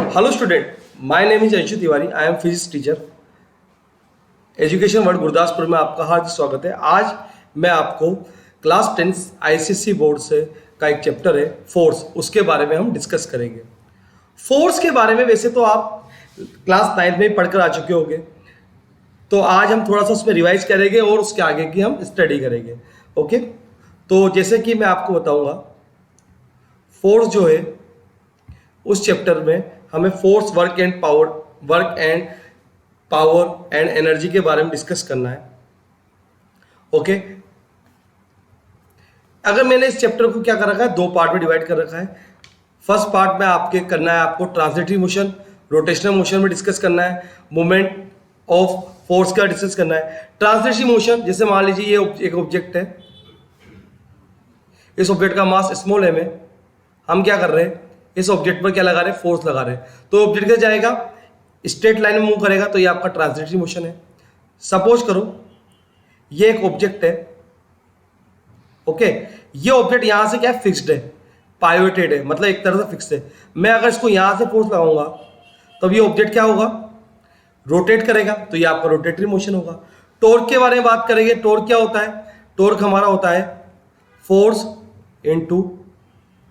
Hello student, my name is Anshu Tiwari. I am physics teacher, education world Gurdaspur में आपका हार्दिक स्वागत है। आज मैं आपको क्लास 10 आईसीएसई बोर्ड से का एक चैप्टर है फोर्स, उसके बारे में हम डिस्कस करेंगे। फोर्स के बारे में वैसे तो आप क्लास 9 में पढ़कर आ चुके होंगे, तो आज हम थोड़ा सा उसमें रिवाइज करेंगे और उसके आगे की हम स्टडी करेंगे। ओके, तो जैसे कि मैं आपको बताऊंगा, फोर्स जो है उस चैप्टर में हमें force, work and power and energy के बारे में डिस्कस करना है। ओके, अगर मैंने इस चैप्टर को क्या कर रखा है, दो पार्ट में डिवाइड कर रखा है। फर्स्ट पार्ट में आपके करना है आपको ट्रांसलेटरी मोशन, रोटेशनल मोशन में डिस्कस करना है, मूवमेंट ऑफ फोर्स का डिस्कस करना है। ट्रांसलेटरी मोशन, जैसे मान लीजिए ये एक ऑब्जेक्ट है, इस ऑब्जेक्ट का मास स्मॉल m है, हम क्या कर रहे हैं, इस ऑब्जेक्ट पर क्या लगा रहे हैं, फोर्स लगा रहे हैं। तो ऑब्जेक्ट क्या जाएगा, स्ट्रेट लाइन में मूव करेगा, तो ये आपका ट्रांसलेटरी मोशन है। सपोज करो ये एक ऑब्जेक्ट है, ओके, ये ऑब्जेक्ट यहां से क्या है, फिक्स्ड है, पाइवोटेड है, मतलब एक तरह से फिक्स है। मैं अगर इसको यहां से फोर्स लगाऊंगा तब ये ऑब्जेक्ट क्या होगा, रोटेट करेगा, तो ये आपका रोटेटरी मोशन होगा। टॉर्क के बारे में बात करेंगे। टॉर्क क्या होता है, टॉर्क हमारा होता है फोर्स इनटू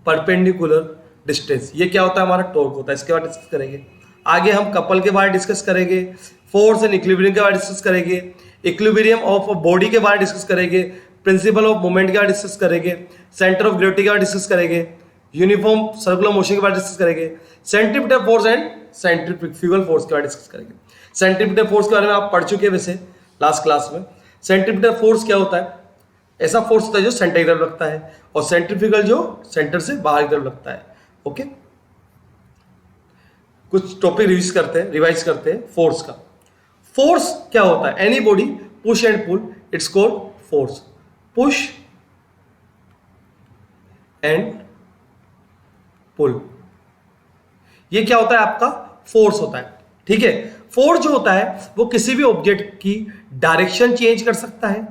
परपेंडिकुलर डिस्टेंस। ये क्या होता है, हमारा टॉर्क होता है। इसके बाद डिस्कस करेंगे। आगे हम कपल के बारे में डिस्कस करेंगे, फोर्स एंड इक्विलिब्रियम के बारे में डिस्कस करेंगे, इक्विलिब्रियम ऑफ बॉडी के बारे में डिस्कस करेंगे, प्रिंसिपल ऑफ मोमेंट के बारे में डिस्कस करेंगे, सेंटर ऑफ ग्रेविटी के बारे में डिस्कस करेंगे, यूनिफॉर्म सर्कुलर मोशन के बारे में डिस्कस करेंगे, centripetal force and centrifugal force के बारे में डिस्कस करेंगे। सेंट्रीपिटल फोर्स के बारे में आप पढ़ चुके हैं वैसे लास्ट क्लास में। सेंट्रीपिटल फोर्स क्या होता है, ऐसा फोर्स होता है जो सेंटर की तरफ लगता है, और सेंट्रीफ्यूगल जो सेंटर से बाहर की तरफ लगता है। ओके, कुछ टॉपिक रिवाइज करते हैं फोर्स का। फोर्स क्या होता है, any body push and pull, it's called force. Push and pull, ये क्या होता है, आपका फोर्स होता है। ठीक है, फोर्स जो होता है वो किसी भी ऑब्जेक्ट की डायरेक्शन चेंज कर सकता है,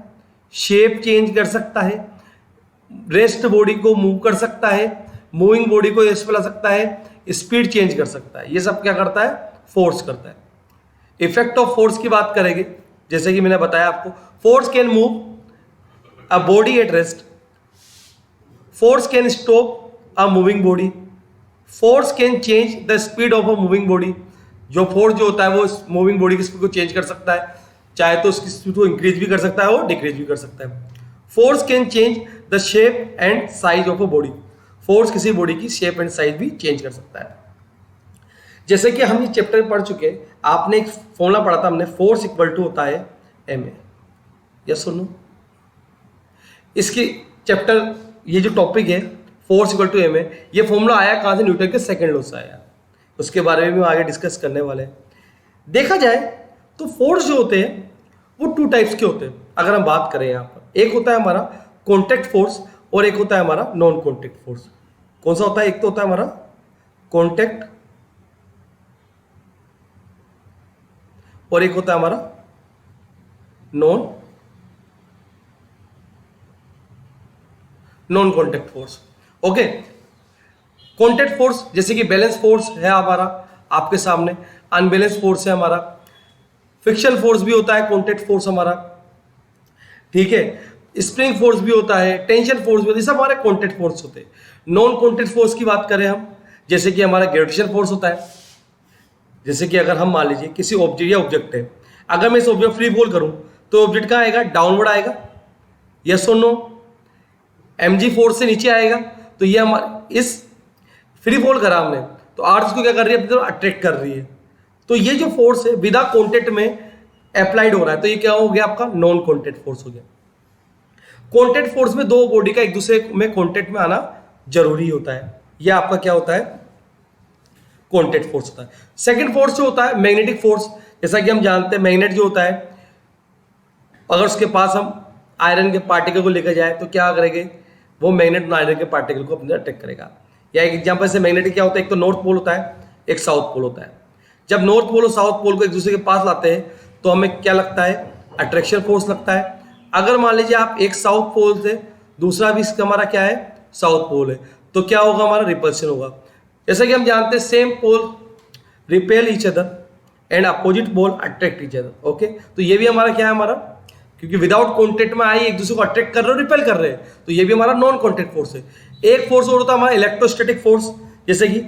शेप चेंज कर सकता है, रेस्ट बॉडी को मूव कर सकता है, मूविंग बॉडी को ऐसे फैला सकता है, स्पीड चेंज कर सकता है। ये सब क्या करता है, फोर्स करता है। इफेक्ट ऑफ फोर्स की बात करेंगे। जैसे कि मैंने बताया आपको, force can move a body at rest, force can stop a moving body, force can change the speed of a moving body. जो फोर्स जो होता है वो मूविंग बॉडी की स्पीड को चेंज कर सकता है, चाहे तो उसकी स्पीड को इंक्रीज भी कर सकता है और डिक्रीज भी कर सकता है। Force can change the shape and size of a body, force किसी बॉडी की शेप एंड साइज भी चेंज कर सकता है। जैसे कि हम ये चैप्टर पढ़ चुके हैं, आपने एक फॉर्मूला पढ़ा था हमने, फोर्स इक्वल टू होता है एम ए। यस सुनो, इसकी चैप्टर ये जो टॉपिक है force equal to M A, ये फॉर्मूला आया कहाँ से, न्यूटन के सेकंड लॉ से आया। उसके बारे में भी आगे डिस्कस करने वाले हैं। देखा जाए तो फोर्स जो होते हैं वो टू टाइप्स के होते हैं। अगर हम बात करें यहाँ पर, एक होता है हमारा कॉन्टैक्ट फोर्स और एक होता है हमारा नॉन कॉन्टैक्ट फोर्स। कौन सा होता है, एक तो होता है हमारा कॉन्टैक्ट और एक होता है हमारा non contact force. Okay, contact force जैसे कि बैलेंस फोर्स है हमारा आपके सामने, अनबैलेंस फोर्स है हमारा, फ्रिक्शन फोर्स भी होता है कॉन्टैक्ट फोर्स हमारा। ठीक है, स्प्रिंग फोर्स भी होता है, टेंशन फोर्स भी होता है, सब हमारे कॉन्टैक्ट फोर्स होते हैं। नॉन कॉन्टैक्ट फोर्स की बात करें हम, जैसे कि हमारा ग्रेविटेशन फोर्स होता है। जैसे कि अगर हम मान लीजिए किसी ऑब्जेक्ट या ऑब्जेक्ट है, अगर मैं इस ऑब्जेक्ट फ्री फॉल करूं तो ऑब्जेक्ट कहाँ आएगा, डाउनवर्ड आएगा। यस और नो, mg फोर्स से नीचे आएगा, तो ये हमारे इस फ्री फॉल करा हमने, तो अर्थ इसको क्या कर रही है, अपनी तरफ अट्रैक्ट कर रही है। तो ये जो फोर्स है विदा कॉन्टैक्ट में अप्लाइड हो रहा है, तो ये क्या हो गया, आपका नॉन कॉन्टैक्ट फोर्स हो गया। कॉन्टैक्ट फोर्स में दो बॉडी का एक दूसरे में कॉन्टैक्ट में आना जरूरी होता है, यह आपका क्या होता है, कॉन्टैक्ट फोर्स होता है। सेकंड फोर्स जो होता है मैग्नेटिक फोर्स। जैसा कि हम जानते हैं मैग्नेट जो होता है, अगर उसके पास हम आयरन के पार्टिकल को लेकर जाए तो क्या करेंगे, वो मैग्नेट आयरन के पार्टिकल को अपने अटैक करेगा। या एक एग्जांपल से मैग्नेटिक क्या होता है, एक तो नॉर्थ पोल होता है, एक साउथ पोल होता है। जब नॉर्थ पोल और साउथ पोल को एक दूसरे के पास लाते हैं तो हमें क्या लगता है, अट्रैक्शन फोर्स लगता है। अगर मान लीजिए आप एक साउथ पोल से दूसरा भी इसका हमारा क्या है, साउथ पोल है, तो क्या होगा, हमारा रिपल्शन होगा। जैसे कि हम जानते हैं same pole repel each other and opposite pole attract each other. Okay, तो ये भी हमारा क्या है, हमारा क्योंकि विदाउट कॉन्टेक्ट में आई एक दूसरे को अट्रैक्ट कर रहे हो, रिपेल कर रहे हैं, तो ये भी हमारा नॉन कॉन्टेक्ट फोर्स है। एक फोर्स और होता है हमारा इलेक्ट्रोस्टैटिक फोर्स, जैसे कि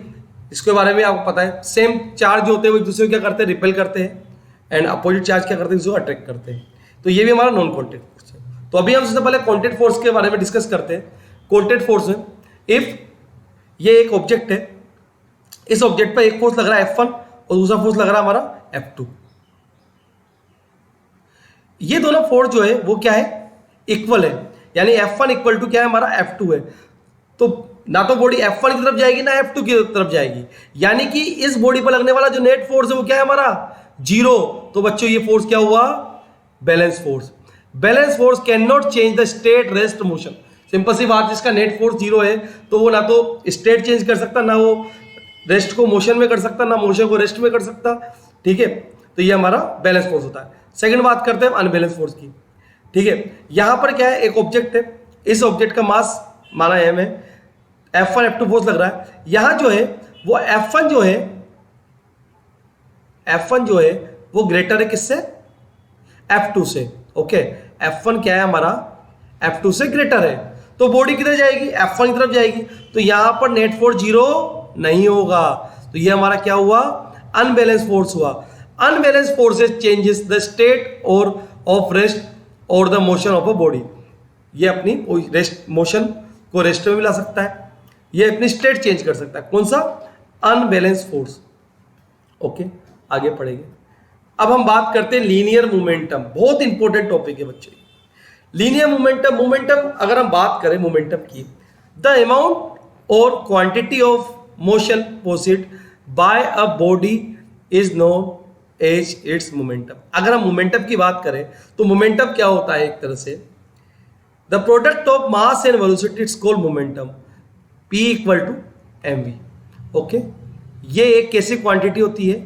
इसके बारे में आपको पता है, सेम चार्ज जो होते हैं वो एक दूसरे को क्या करते हैं, रिपेल करते हैं, एंड अपोजिट चार्ज क्या करते हैं, दूसरे को अट्रैक्ट करते हैं। तो ये भी हमारा नॉन कॉन्टेक्ट फोर्स है। तो अभी हम सबसे पहले कॉन्टेक्ट फोर्स के बारे में डिस्कस करते हैं। कॉन्टेक्ट फोर्स में इफ ये एक ऑब्जेक्ट है, इस ऑब्जेक्ट पर एक फोर्स लग रहा है F1 और दूसरा फोर्स लग रहा है हमारा F2, ये दोनों फोर्स जो है वो क्या है, इक्वल है, यानी F1 इक्वल टू क्या है, हमारा F2 है। तो ना तो बॉडी F1 की तरफ जाएगी ना F2 की तरफ जाएगी, यानी कि इस बॉडी पर लगने वाला जो नेट फोर्स है वो क्या है, हमारा 0। तो बच्चों ये फोर्स क्या हुआ, balance force. Balance force can not change the state rest motion. Simple सी बात, जिसका नेट फोर्स 0 है तो वो ना तो स्टेट चेंज कर सकता, ना वो रेस्ट को मोशन में कर सकता, ना मोशन को रेस्ट में कर सकता। ठीक है, तो ये हमारा बैलेंस फोर्स होता है। सेकंड बात करते हैं अनबैलेंस फोर्स की। ठीक है, यहां पर क्या है, एक ऑब्जेक्ट है, इस ऑब्जेक्ट का मास माना m है, F1 F2 फोर्स लग रहा है। यहां जो है वो F1 जो है वो ग्रेटर है किससे, F2 से। ओके, F1 क्या है हमारा, F2 से ग्रेटर है, तो बॉडी किधर जाएगी, F1 की तरफ जाएगी। तो यहां पर नेट फोर्स 0 नहीं होगा, तो ये हमारा क्या हुआ, अनबैलेंस फोर्स हुआ। Unbalance forces changes the state और ऑफ रेस्ट और the motion of a body. ये अपनी रेस्ट मोशन को रेस्ट में भी ला सकता है, ये अपनी स्टेट चेंज कर सकता है। कौन सा, अनबैलेंस फोर्स। ओके, आगे पढ़ेंगे। अब हम बात करते हैं लीनियर मोमेंटम, बहुत इंपॉर्टेंट टॉपिक है बच्चे। लीनियर मोमेंटम अगर हम बात करें मोमेंटम की, द अमाउंट और quantity of motion possessed by a body is known as its momentum. अगर हम मोमेंटम की बात करें तो मोमेंटम क्या होता है, एक तरह से the product of mass and velocity, it's called momentum, P equal to mv। Okay, ये एक कैसी क्वांटिटी होती है,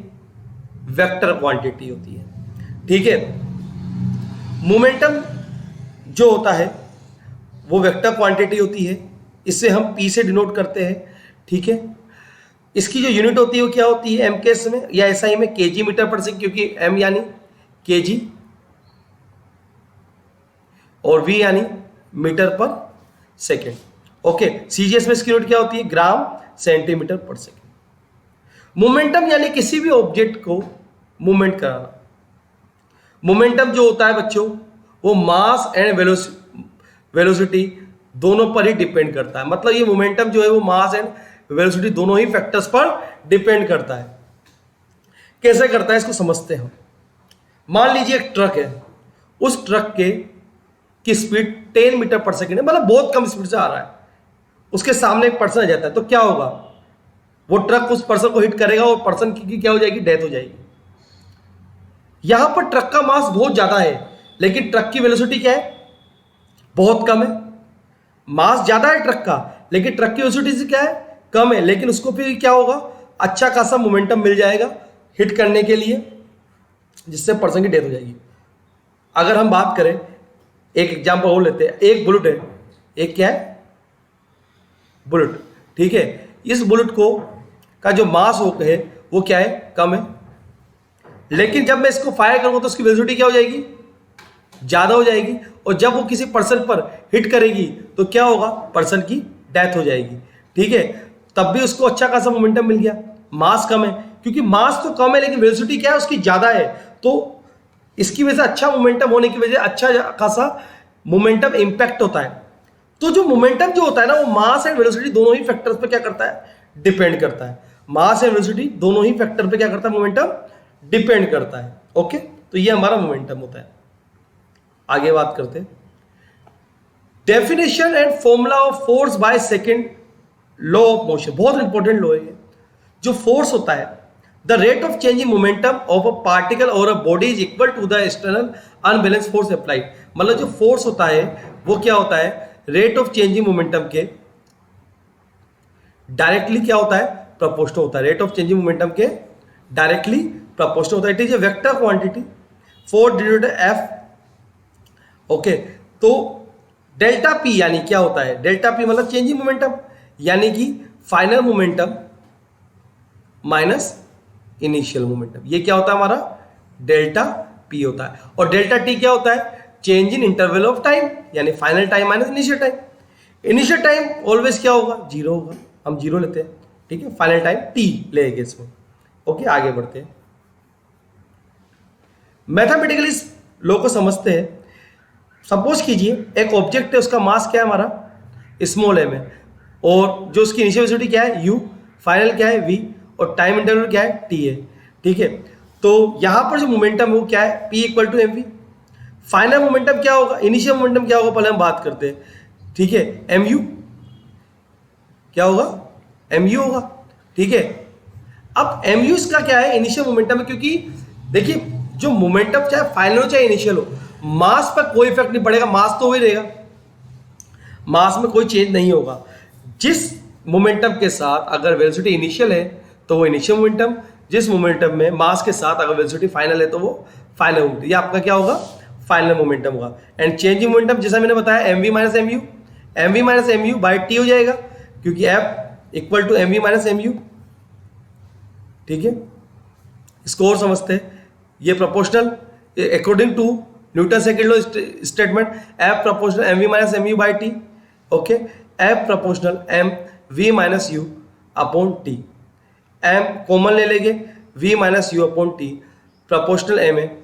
वेक्टर क्वांटिटी होती है। ठीक है, मोमेंटम जो होता है वो वेक्टर क्वांटिटी होती है, इसे हम P से डिनोट करते हैं। ठीक है, इसकी जो यूनिट होती है वो क्या होती है, m केस में या SI में kg मीटर पर सेकंड, क्योंकि m यानी kg और v यानी मीटर पर सेकेंड। ओके, CGS में इसकी यूनिट क्या होती है, ग्राम सेंटीमीटर पर सेकेंड। मोमेंटम यानी किसी भी ऑब्जेक्ट को मूवमेंट कराना। मोमेंटम जो होता है बच्चों वो मास एंड वेलोसिटी दोनों पर ही डिपेंड करता है। मतलब ये मोमेंटम जो है वो मास एंड वेलोसिटी दोनों ही फैक्टर्स पर डिपेंड करता है। कैसे करता है इसको समझते हैं। मान लीजिए एक ट्रक है, उस ट्रक की स्पीड 10 मीटर पर सेकेंड है, मतलब बहुत कम स्पीड से आ रहा है। उसके सामने एक पर्सन आ जाता है, तो क्या होगा, वो ट्रक उस पर्सन को हिट करेगा और पर्सन की क्या हो जाएगी, डेथ हो जाएगी। यहां पर ट्रक का मास बहुत ज्यादा है, लेकिन ट्रक की वेलोसिटी क्या है, बहुत कम है। मास ज्यादा है ट्रक का, लेकिन ट्रक की वेलोसिटी से क्या है, कम है, लेकिन उसको फिर क्या होगा, अच्छा खासा मोमेंटम मिल जाएगा हिट करने के लिए, जिससे पर्सन की डेथ हो जाएगी। अगर हम बात करें, एक एग्जांपल और लेते हैं, एक बुलेट है, एक क्या है, बुलेट। ठीक है, इस बुलेट को का जो मास है वो क्या है, कम है, लेकिन जब मैं इसको फायर करूंगा तो उसकी वेलोसिटी क्या हो जाएगी, ज्यादा हो जाएगी, और जब वो किसी पर्सन पर हिट करेगी तो क्या होगा, पर्सन की डेथ हो जाएगी। ठीक है, तब भी उसको अच्छा खासा मोमेंटम मिल गया, मास कम है, क्योंकि मास तो कम है लेकिन वेलोसिटी क्या है, उसकी ज्यादा है, तो इसकी वजह से अच्छा मोमेंटम होने की वजह से अच्छा खासा मोमेंटम इंपैक्ट होता है। तो जो मोमेंटम जो होता है ना, वो मास एंड वेलोसिटी दोनों ही फैक्टर्स पे क्या करता है, डिपेंड करता है। मास एंड वेलोसिटी दोनों ही फैक्टर पे क्या करता है, मोमेंटम डिपेंड करता है। ओके, तो ये हमारा मोमेंटम होता है। आगे बात करते हैं, definition and formula of force by second law of motion, बहुत इंपॉर्टेंट लॉ है। जो फोर्स होता है, the rate of change in momentum of a particle और a body is equal to the external unbalance force applied. मतलब जो force होता है वो क्या होता है, rate of change in momentum के डायरेक्टली क्या होता है, प्रोपोर्शनल होता है। Rate of change in momentum के डायरेक्टली प्रोपोर्शनल होता है। It is a vector quantity for denoted F. Okay, तो डेल्टा पी यानी क्या होता है, डेल्टा पी मतलब चेंज इन मोमेंटम, यानी कि final momentum minus initial momentum, ये क्या होता है हमारा डेल्टा पी होता है। और डेल्टा टी क्या होता है, change in interval of time, यानी final time minus initial time. Initial time always क्या होगा, जीरो होगा, हम जीरो लेते हैं, ठीक है। फाइनल टाइम टी लेंगे इसमें। ओके, आगे बढ़ते हैं। मैथमेटिकली इस लॉ को समझते हैं। सपोज कीजिए एक ऑब्जेक्ट है, उसका मास क्या है हमारा स्मॉल एम है, और जो उसकी इनिशियल वेलोसिटी क्या है यू, फाइनल क्या है वी, और टाइम इंटरवल क्या है टी है, ठीक है। तो यहां पर जो मोमेंटम है वो क्या है, P equal to M V. Final momentum क्या होगा, इनिशियल मोमेंटम क्या होगा, पहले हम बात करते हैं, ठीक है। एम यू क्या होगा, एम यू होगा, ठीक है। अब एम यू इसका क्या है, इनिशियल मोमेंटम है, क्योंकि देखिए जो मोमेंटम चाहे फाइनल हो चाहे इनिशियल हो, मास पर कोई इफेक्ट नहीं पड़ेगा, मास तो वही रहेगा, मास में कोई चेंज नहीं होगा। जिस मोमेंटम के साथ अगर वेलोसिटी इनिशियल है तो वो इनिशियल मोमेंटम, जिस मोमेंटम में मास के साथ अगर वेलोसिटी फाइनल है तो वो फाइनल मोमेंटम, ये आपका क्या होगा, फाइनल मोमेंटम होगा। एंड चेंज इन मोमेंटम जैसा मैंने बताया M V minus M U, M V minus M U by T हो जाएगा, क्योंकि F equal to M V minus M U, ठीक है। इसको और समझते हैं, ये proportional according to Newton second law statement, F proportional M V minus M U by T, okay. F proportional M V minus U upon T, M common ले लेंगे, V minus U upon T, proportional M है।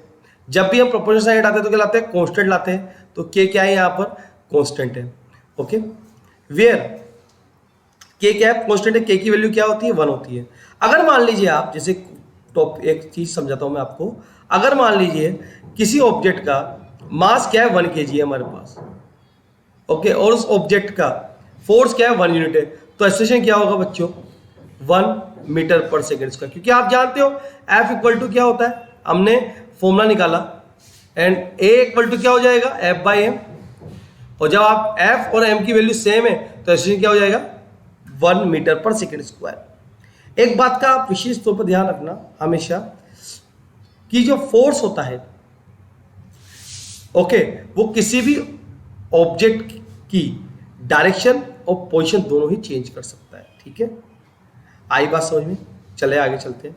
जब भी हम proportional sign हटाते हैं तो क्या लाते हैं, कांस्टेंट लाते हैं, तो के क्या है यहाँ पर कांस्टेंट है, ओके। वेयर के क्या है, कांस्टेंट है, के की वैल्यू क्या होती है, 1 होती है। अगर मान लीजिए आप, जैसे टॉप एक चीज समझाता हूं मैं आपको, अगर मान लीजिए किसी ऑब्जेक्ट का मास क्या है 1 kg है हमारे पास, ओके, और उस ऑब्जेक्ट का फोर्स क्या है 1 यूनिट है, तो एक्सेलरेशन क्या होगा बच्चों, 1 मीटर पर सेकेंड स्क्वायर। क्योंकि आप जानते हो F इक्वल टू क्या होता है, हमने फॉर्मूला निकाला, एंड A इक्वल टू क्या हो जाएगा, F बाई एम। और जब आप F और M की वैल्यू सेम है तो एक्सेलरेशन क्या हो जाएगा, 1 मीटर पर सेकेंड स्क्वायर। एक बात का आप विशेष तौर पर ध्यान रखना हमेशा, कि जो फोर्स होता है, ओके, वो किसी भी ऑब्जेक्ट की डायरेक्शन और पोजीशन दोनों ही चेंज कर सकता है, ठीक है। आई बात समझ में, चले आगे चलते हैं।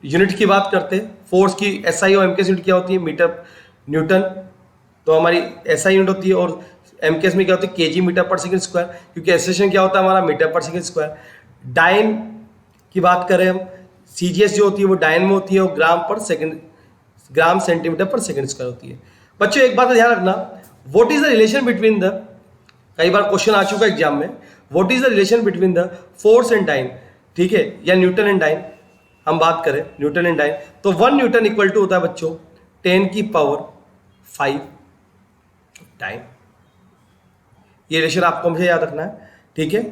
यूनिट की बात करते हैं, फोर्स की एसआई और एमकेएस यूनिट क्या होती है, मीटर न्यूटन, तो हमारी एसआई यूनिट होती है, और एमकेएस में क्या होती है, केजी मीटर पर सेकंड स्क्वायर, क्योंकि एक्सेलरेशन क्या होता है हमारा मीटर पर सेकंड स्क्वायर। डाइन की बात करें हम, सीजीएस जो होती है वो डाइन में होती है, और ग्राम सेंटीमीटर पर सेकंड स्क्वायर होती है। बच्चों एक बात का ध्यान रखना, what is the relation between the, कई बार क्वेश्चन आ चुका है एग्जाम में, what is the relation between the force and dyne, ठीक है, या न्यूटन एंड डाइन, हम बात करें न्यूटन एंड डाइन, तो 1 न्यूटन इक्वल टू होता है बच्चों 10 की पावर 5 डाइन। ये रिलेशन आपको हमेशा याद रखना है, ठीक है,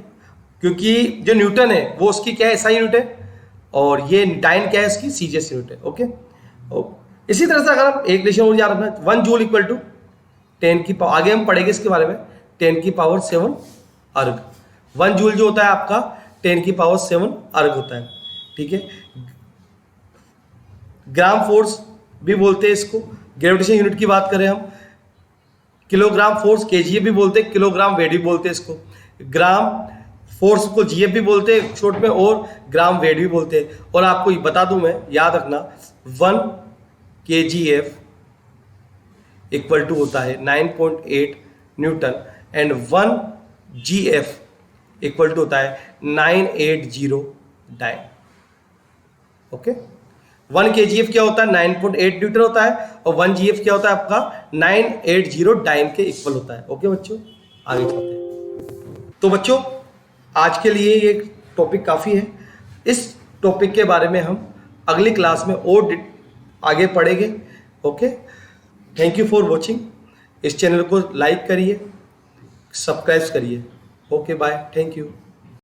क्योंकि जो न्यूटन है वो उसकी क्या है, एसआई यूनिट है, और ये डाइन क्या है, इसकी सीजीएस यूनिट है, ओके। इसी तरह से अगर हम एक रिलेशन और याद रखना, 1 जूल इक्वल टू 10 की पावर, आगे हम पढ़ेंगे इसके बारे में, 10 की पावर 7 अर्ग। 1 जूल जो होता है आपका 10 की पावर 7 अर्ग होता है, ठीक है। ग्राम फोर्स भी बोलते हैं इसको, ग्रेविटेशन यूनिट की बात करें हम, किलोग्राम फोर्स केजीएफ भी बोलते हैं, किलोग्राम वेट भी बोलते हैं इसको, ग्राम फोर्स को जीएफ भी बोलते हैं शॉर्ट में, और ग्राम वेट भी बोलते हैं। और आपको बता दूं मैं, याद रखना 1 kgf इक्वल टू होता है 9.8 newton, and 1 gf equal to होता है 980 डाइन, ओके। 1 kgf क्या होता है, 9.8 न्यूटन होता है, और 1 gf क्या होता है आपका 980 डाइन के इक्वल होता है, ओके बच्चों। आगे चलते हैं। तो बच्चों आज के लिए ये टॉपिक काफ़ी है, इस टॉपिक के बारे में हम अगली क्लास में और आगे पढ़ेंगे, okay. Thank you for watching. इस चैनल को लाइक करिए, सब्सक्राइब करिए, ओके बाय, थैंक यू।